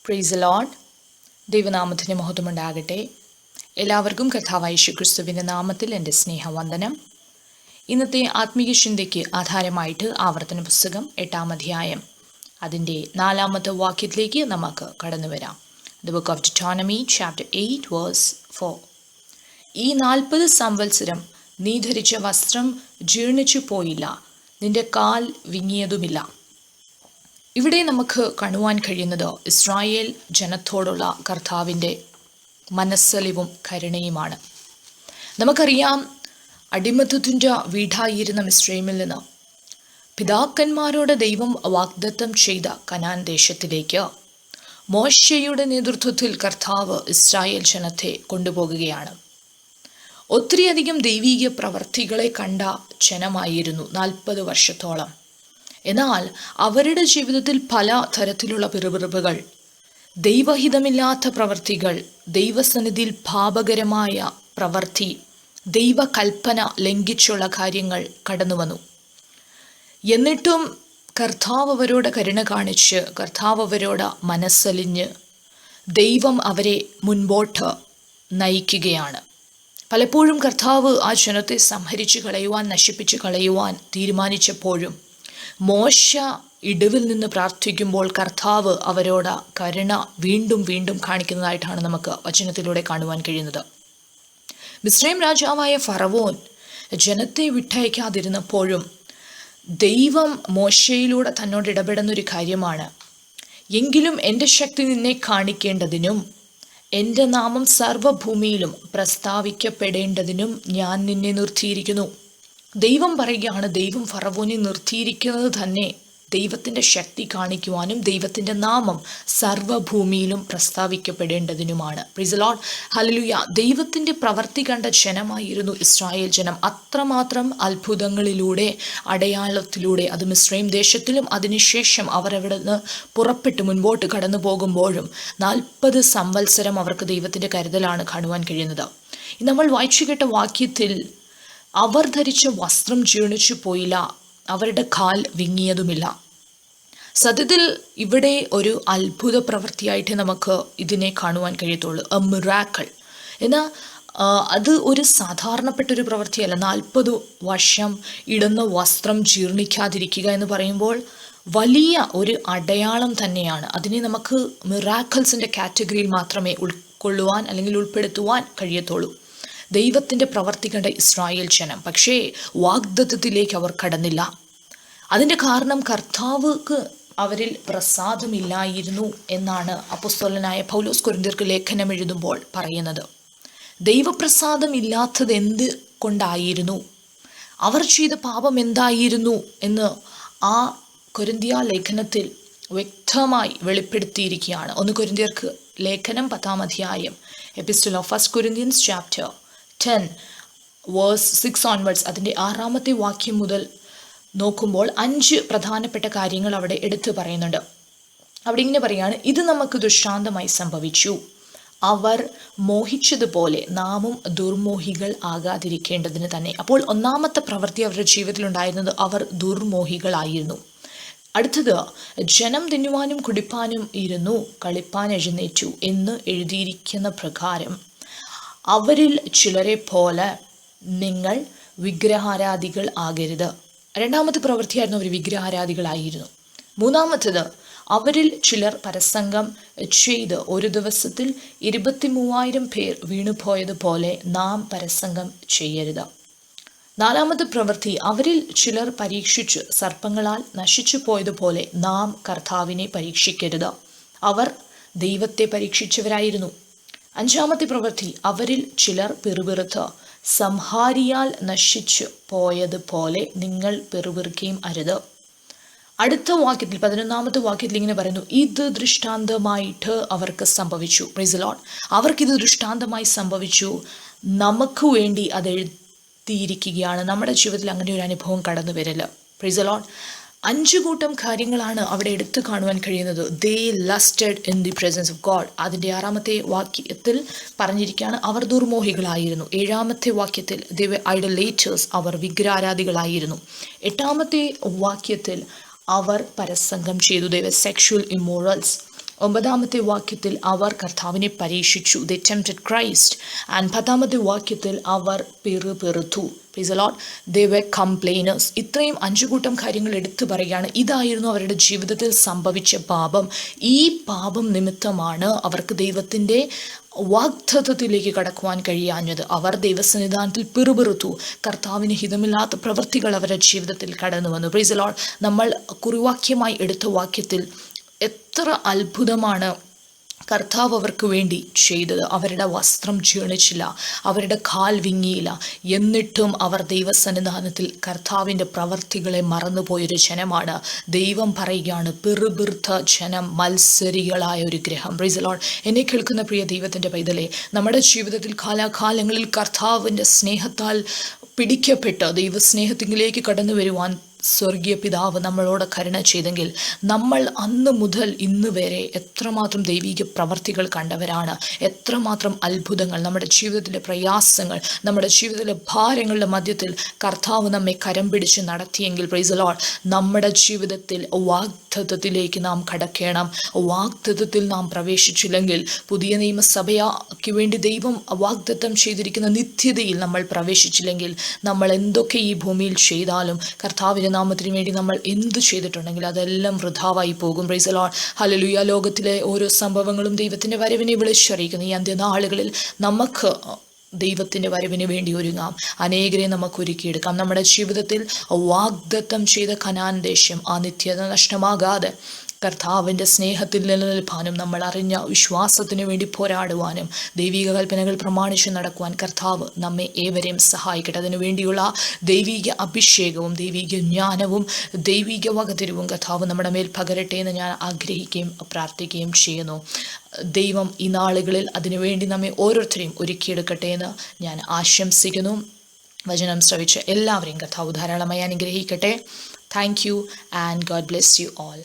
Price the Lord. ദൈവനാമത്തിന് മഹത്വമുണ്ടാകട്ടെ. എല്ലാവർക്കും കർത്താവായ യേശുക്രിസ്തുവിൻ്റെ നാമത്തിൽ എൻ്റെ സ്നേഹവന്ദനം. ഇന്നത്തെ ആത്മീയ ചിന്തയ്ക്ക് ആധാരമായിട്ട് ആവർത്തന പുസ്തകം 8-ാം അധ്യായം അതിൻ്റെ 4-ാമത്തെ വാക്യത്തിലേക്ക് നമുക്ക് കടന്നു വരാം. The book of Deuteronomy chapter 8 verse 4. ഈ 40 സംവത്സരം നീ ധരിച്ച വസ്ത്രം ജീർണിച്ചു പോയില്ല, നിന്റെ കാൽ വിങ്ങിയതുമില്ല. ഇവിടെ നമുക്ക് കാണുവാൻ കഴിയുന്നത് ഇസ്രായേൽ ജനത്തോടുള്ള കർത്താവിൻ്റെ മനസ്സലിവും കരുണയുമാണ്. നമുക്കറിയാം, അടിമത്തത്തിൻ്റെ വീടായിരുന്ന മിസ്രൈമിൽ നിന്ന് പിതാക്കന്മാരോട് ദൈവം വാഗ്ദത്തം ചെയ്ത കനാൻ ദേശത്തിലേക്ക് മോശയുടെ നേതൃത്വത്തിൽ കർത്താവ് ഇസ്രായേൽ ജനത്തെ കൊണ്ടുപോകുകയാണ്. ഒത്തിരിയധികം ദൈവീക പ്രവർത്തികളെ കണ്ട ജനമായിരുന്നു 40 വർഷത്തോളം. എന്നാൽ അവരുടെ ജീവിതത്തിൽ പല തരത്തിലുള്ള പിറുപിറുപ്പുകൾ, ദൈവഹിതമില്ലാത്ത പ്രവർത്തികൾ, ദൈവസന്നിധിയിൽ പാപകരമായ പ്രവൃത്തി, ദൈവകൽപ്പന ലംഘിച്ചുള്ള കാര്യങ്ങൾ കടന്നു വന്നു. എന്നിട്ടും കർത്താവ് അവരോട് കരുണ കാണിച്ച്, കർത്താവ് അവരോട് മനസ്സലിഞ്ഞ് ദൈവം അവരെ മുൻപോട്ട് നയിക്കുകയാണ്. പലപ്പോഴും കർത്താവ് ആ ജനത്തെ സംഹരിച്ച് കളയുവാൻ, നശിപ്പിച്ച് കളയുവാൻ തീരുമാനിച്ചപ്പോഴും മോശ ഇടിവിൽ നിന്ന് പ്രാർത്ഥിക്കുമ്പോൾ കർത്താവ് അവരോട് കരുണ വീണ്ടും വീണ്ടും കാണിക്കുന്നതായിട്ടാണ് നമുക്ക് വചനത്തിലൂടെ കാണുവാൻ കഴിയുന്നത്. മിസ്രൈം രാജാവായ ഫറവോൻ ജനത്തെ വിട്ടയക്കാതിരുന്നപ്പോഴും ദൈവം മോശയിലൂടെ തന്നോട് ഇടപെടുന്നൊരു കാര്യമാണ്, എങ്കിലും എൻ്റെ ശക്തി നിന്നെ കാണിക്കേണ്ടതിനും എൻ്റെ നാമം സർവ്വഭൂമിയിലും പ്രസ്താവിക്കപ്പെടേണ്ടതിനും ഞാൻ നിന്നെ നിർത്തിയിരിക്കുന്നു. ദൈവം പറയുകയാണ്, ദൈവം ഫറവോനെ നിർത്തിയിരിക്കുന്നത് തന്നെ ദൈവത്തിൻ്റെ ശക്തി കാണിക്കുവാനും ദൈവത്തിൻ്റെ നാമം സർവ്വഭൂമിയിലും പ്രസ്താവിക്കപ്പെടേണ്ടതിനുമാണ്. Praise the Lord, hallelujah. ദൈവത്തിൻ്റെ പ്രവൃത്തി കണ്ട ജനമായിരുന്നു ഇസ്രായേൽ ജനം. അത്രമാത്രം അത്ഭുതങ്ങളിലൂടെ, അടയാളത്തിലൂടെ, അത് മിസ്രൈം ദേശത്തിലും അതിനുശേഷം അവർ അവിടെ നിന്ന് പുറപ്പെട്ട് മുൻപോട്ട് കടന്നു പോകുമ്പോഴും 40 സംവത്സരം അവർക്ക് ദൈവത്തിൻ്റെ കരുതലാണ് കാണുവാൻ കഴിയുന്നത്. നമ്മൾ വായിച്ചു കേട്ട വാക്യത്തിൽ അവർ ധരിച്ച വസ്ത്രം ജീർണിച്ചു പോയില്ല, അവരുടെ കാൽ വിങ്ങിയതുമില്ല. സത്യത്തിൽ ഇവിടെ ഒരു അത്ഭുത പ്രവൃത്തിയായിട്ട് നമുക്ക് ഇതിനെ കാണുവാൻ കഴിയത്തുള്ളൂ. A miracle. എന്നാൽ അത് ഒരു സാധാരണപ്പെട്ടൊരു പ്രവൃത്തിയല്ല. 40 വർഷം ഇടുന്ന വസ്ത്രം ജീർണിക്കാതിരിക്കുക എന്ന് പറയുമ്പോൾ വലിയ ഒരു അടയാളം തന്നെയാണ്. അതിനെ നമുക്ക് മിറാക്കിൾസിൻ്റെ കാറ്റഗറിയിൽ മാത്രമേ ഉൾക്കൊള്ളുവാൻ അല്ലെങ്കിൽ ഉൾപ്പെടുത്തുവാൻ കഴിയത്തുള്ളൂ. ദൈവത്തിൻ്റെ പ്രവർത്തി കണ്ട ഇസ്രായേൽ ജനം പക്ഷേ വാഗ്ദത്തത്തിലേക്ക് അവർ കടന്നില്ല. അതിൻ്റെ കാരണം കർത്താവുക്ക് അവരിൽ പ്രസാദമില്ലായിരുന്നു എന്നാണ് അപ്പോസ്തലനായ പൗലോസ് കൊരിന്ത്യർക്ക് ലേഖനം എഴുതുമ്പോൾ പറയുന്നത്. ദൈവപ്രസാദം ഇല്ലാത്തത് എന്ത് കൊണ്ടായിരുന്നു, അവർ ചെയ്ത പാപം എന്തായിരുന്നു എന്ന് ആ കൊരിന്ത്യ ലേഖനത്തിൽ വ്യക്തമായി വെളിപ്പെടുത്തിയിരിക്കുകയാണ്. 1 കൊരിന്ത്യർക്ക് ലേഖനം 10-ാം അധ്യായം, epistle of 1 Corinthians chapter 10 verse 6 onwards, അതിൻ്റെ 6-ാമത്തെ വാക്യം മുതൽ നോക്കുമ്പോൾ 5 പ്രധാനപ്പെട്ട കാര്യങ്ങൾ അവിടെ എടുത്തു പറയുന്നുണ്ട്. അവിടെ ഇങ്ങനെ പറയുകയാണ്, ഇത് നമുക്ക് ദൃഷ്ടാന്തമായി സംഭവിച്ചു, അവർ മോഹിച്ചതുപോലെ നാമും ദുർമോഹികൾ ആകാതിരിക്കേണ്ടതിന് തന്നെ. അപ്പോൾ ഒന്നാമത്തെ പ്രവൃത്തി അവരുടെ ജീവിതത്തിലുണ്ടായിരുന്നത് അവർ ദുർമോഹികളായിരുന്നു. അടുത്തത്, ജനം തിന്നുവാനും കുടിപ്പാനും ഇരുന്നു, കളിപ്പാൻ എഴുന്നേറ്റു എന്ന് എഴുതിയിരിക്കുന്ന പ്രകാരം അവരിൽ ചിലരെ പോലെ നിങ്ങൾ വിഗ്രഹാരാധികൾ ആകരുത്. രണ്ടാമത്തെ പ്രവൃത്തിയായിരുന്നു, അവർ വിഗ്രഹാരാധികളായിരുന്നു. മൂന്നാമത്തേത്, അവരിൽ ചിലർ പരസംഗം ചെയ്ത് ഒരു ദിവസത്തിൽ 23,000 പേർ വീണുപോയതുപോലെ നാം പരസംഗം ചെയ്യരുത്. നാലാമത്തെ പ്രവൃത്തി, അവരിൽ ചിലർ പരീക്ഷിച്ച് സർപ്പങ്ങളാൽ നശിച്ചു പോയതുപോലെ നാം കർത്താവിനെ പരീക്ഷിക്കരുത്. അവർ ദൈവത്തെ പരീക്ഷിച്ചവരായിരുന്നു. അഞ്ചാമത്തെ പ്രവൃത്തി, അവരിൽ ചിലർ പിറുപിറുത്ത് സംഹാരിയാൽ നശിച്ചു പോയതുപോലെ നിങ്ങൾ പിറുപിറുക്കുകയും അരുത്. അടുത്ത വാക്യത്തിൽ 11-ാമത്തെ വാക്യത്തിൽ ഇങ്ങനെ പറയുന്നു, ഇത് ദൃഷ്ടാന്തമായിട്ട് അവർക്ക് സംഭവിച്ചു. Praise the Lord. അവർക്കിത് ദൃഷ്ടാന്തമായി സംഭവിച്ചു, നമുക്ക് വേണ്ടി അത് എഴുതിയിരിക്കുകയാണ്. നമ്മുടെ ജീവിതത്തിൽ അങ്ങനെ ഒരു അനുഭവം കടന്നു വരില്ല. Price the Lord. 5 കൂട്ടം കാര്യങ്ങളാണ് അവിടെ എടുത്തു കാണുവാൻ കഴിയുന്നത്. They lusted in the presence of God. അതിൻ്റെ 6-ാമത്തെ വാക്യത്തിൽ പറഞ്ഞിരിക്കുകയാണ്, അവർ ദുർമോഹികളായിരുന്നു. 7-ാമത്തെ വാക്യത്തിൽ ദേ വർ ഐഡലേറ്റേഴ്സ്, അവർ വിഗ്രഹാരാധികളായിരുന്നു. 8-ാമത്തെ വാക്യത്തിൽ അവർ പരസംഗം ചെയ്തു, ദേ വർ സെക്ഷുവൽ ഇമ്മോറൽസ്. 9-ാമത്തെ വാക്യത്തിൽ അവർ കർത്താവിനെ പരീക്ഷിച്ചു. They tempted Christ. ആൻഡ് 10-ാമത്തെ വാക്യത്തിൽ അവർ പെറുത്തു. Praise the Lord. They were complainers. ഇത്രയും 5 കൂട്ടം കാര്യങ്ങൾ എടുത്തു പറയുകയാണ്. ഇതായിരുന്നു അവരുടെ ജീവിതത്തിൽ സംഭവിച്ച പാപം. ഈ പാപം നിമിത്തമാണ് അവർക്ക് ദൈവത്തിൻ്റെ വാഗ്ദത്തത്തിലേക്ക് കടക്കുവാൻ കഴിയാഞ്ഞത്. അവർ ദൈവസന്നിധാനത്തിൽ പിറുപിറുത്തു. കർത്താവിന് ഹിതമില്ലാത്ത പ്രവൃത്തികൾ അവരുടെ ജീവിതത്തിൽ കടന്നു വന്നു. Price the Lord. നമ്മൾ കുറിവാക്യമായി എടുത്ത വാക്യത്തിൽ എത്ര അത്ഭുതമാണ് കർത്താവ് അവർക്ക് വേണ്ടി ചെയ്തത്. അവരുടെ വസ്ത്രം ക്ഷീണിച്ചില്ല, അവരുടെ കാൽ വിങ്ങിയില്ല. എന്നിട്ടും അവർ ദൈവസന്നിധാനത്തിൽ കർത്താവിൻ്റെ പ്രവർത്തികളെ മറന്നുപോയൊരു ജനമാണ്. ദൈവം പറയുകയാണ്, പിറുപിറുത്ത ജനം, മത്സരികളായ ഒരു ഗ്രഹം. Price the Lord. എന്നെ കേൾക്കുന്ന പ്രിയ ദൈവത്തിൻ്റെ പൈതലേ, നമ്മുടെ ജീവിതത്തിൽ കാലാകാലങ്ങളിൽ കർത്താവിൻ്റെ സ്നേഹത്താൽ പിടിക്കപ്പെട്ട് ദൈവസ്നേഹത്തിലേക്ക് കടന്നു വരുവാൻ സ്വർഗീയ പിതാവ് നമ്മളോട് കരുണ ചെയ്തെങ്കിൽ നമ്മൾ അന്ന് മുതൽ ഇന്ന് വരെ എത്രമാത്രം ദൈവിക പ്രവർത്തികൾ കണ്ടവരാണ്. എത്രമാത്രം അത്ഭുതങ്ങൾ, നമ്മുടെ ജീവിതത്തിലെ പ്രയാസങ്ങൾ, നമ്മുടെ ജീവിതത്തിലെ ഭാരങ്ങളുടെ മധ്യത്തിൽ കർത്താവ് നമ്മെ കരം പിടിച്ച് നടത്തിയെങ്കിൽ പ്രൈസ് ദി ലോർഡ്, നമ്മുടെ ജീവിതത്തിൽ വാഗ്ദത്തത്തിലേക്ക് നാം കടക്കണം. വാഗ്ദത്തത്തിൽ നാം പ്രവേശിച്ചില്ലെങ്കിൽ, പുതിയ നിയമസഭയ്ക്ക് വേണ്ടി ദൈവം വാഗ്ദത്തം ചെയ്തിരിക്കുന്ന നിത്യതയിൽ നമ്മൾ പ്രവേശിച്ചില്ലെങ്കിൽ, നമ്മൾ എന്തൊക്കെ ഈ ഭൂമിയിൽ ചെയ്താലും, കർത്താവിൻ്റെ നാമത്തിന് വേണ്ടി നമ്മൾ എന്ത് ചെയ്തിട്ടുണ്ടെങ്കിൽ അതെല്ലാം വൃഥാവായി പോകും. Price the Lord. ഹല്ലേലൂയ. ലോകത്തിലെ ഓരോ സംഭവങ്ങളും ദൈവത്തിൻ്റെ വരവിനെ വിളിച്ചറിയിക്കുന്നു. ഈ അന്ത്യനാളുകളിൽ നമുക്ക് ദൈവത്തിൻ്റെ വരവിന് വേണ്ടി ഒരുങ്ങാം. അനേകരെ നമുക്ക് ഒരുക്കിയെടുക്കാം. നമ്മുടെ ജീവിതത്തിൽ വാഗ്ദത്തം ചെയ്ത കനാൻ ദേശം, ആ നിത്യത നഷ്ടമാകാതെ കർത്താവിൻ്റെ സ്നേഹത്തിൽ നിലനിൽപ്പാനും, നമ്മൾ അറിഞ്ഞ വിശ്വാസത്തിനു വേണ്ടി പോരാടുവാനും, ദൈവിക കൽപ്പനകൾ പ്രമാണിച്ച് നടക്കുവാൻ കർത്താവ് നമ്മെ ഏവരെയും സഹായിക്കട്ടെ. അതിനു വേണ്ടിയുള്ള ദൈവിക അഭിഷേകവും ദൈവിക ജ്ഞാനവും ദൈവിക വകതിരിവും കർത്താവ് നമ്മുടെ മേൽ പകരട്ടെ എന്ന് ഞാൻ ആഗ്രഹിക്കുകയും പ്രാർത്ഥിക്കുകയും ചെയ്യുന്നു. ദൈവം ഈ നാളുകളിൽ അതിനുവേണ്ടി നമ്മെ ഓരോരുത്തരെയും ഒരുക്കിയെടുക്കട്ടെ എന്ന് ഞാൻ ആശംസിക്കുന്നു. വചനം ശ്രവിച്ച എല്ലാവരെയും കർത്താവ് ധാരാളമായി അനുഗ്രഹിക്കട്ടെ. Thank you and God bless you all.